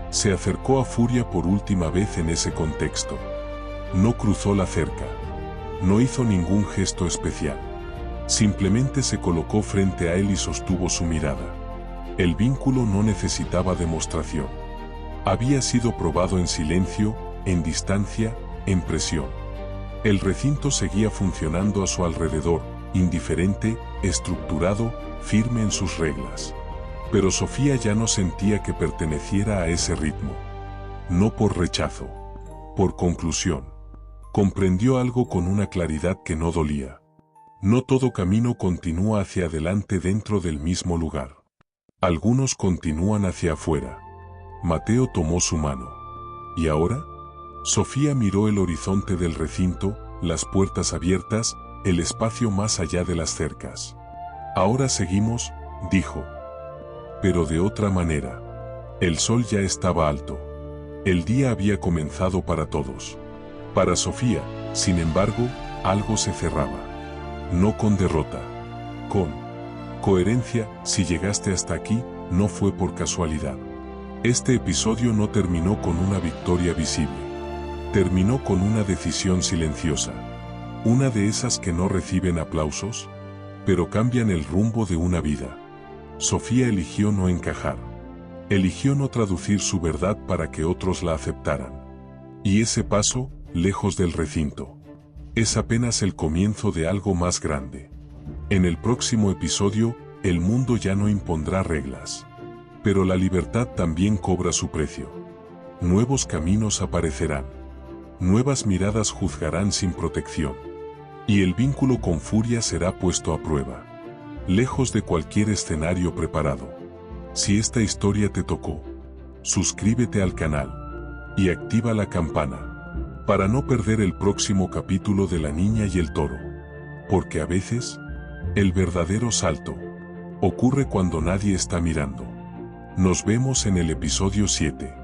Se acercó a Furia por última vez en ese contexto. No cruzó la cerca. No hizo ningún gesto especial. Simplemente se colocó frente a él y sostuvo su mirada. El vínculo no necesitaba demostración. Había sido probado en silencio, en distancia, en presión. El recinto seguía funcionando a su alrededor, indiferente, estructurado, firme en sus reglas. Pero Sofía ya no sentía que perteneciera a ese ritmo. No por rechazo, por conclusión. Comprendió algo con una claridad que no dolía. No todo camino continúa hacia adelante dentro del mismo lugar. Algunos continúan hacia afuera. Mateo tomó su mano. ¿Y ahora? Sofía miró el horizonte del recinto, las puertas abiertas, el espacio más allá de las cercas. Ahora seguimos, dijo. Pero de otra manera. El sol ya estaba alto. El día había comenzado para todos. Para Sofía, sin embargo, algo se cerraba. No con derrota. Con coherencia. Si llegaste hasta aquí, no fue por casualidad. Este episodio no terminó con una victoria visible. Terminó con una decisión silenciosa. Una de esas que no reciben aplausos, pero cambian el rumbo de una vida. Sofía eligió no encajar. Eligió no traducir su verdad para que otros la aceptaran. Y ese paso, lejos del recinto, es apenas el comienzo de algo más grande. En el próximo episodio, el mundo ya no impondrá reglas. Pero la libertad también cobra su precio. Nuevos caminos aparecerán. Nuevas miradas juzgarán sin protección. Y el vínculo con Furia será puesto a prueba. Lejos de cualquier escenario preparado. Si esta historia te tocó, suscríbete al canal y activa la campana para no perder el próximo capítulo de La Niña y el Toro. Porque a veces, el verdadero salto ocurre cuando nadie está mirando. Nos vemos en el episodio 7.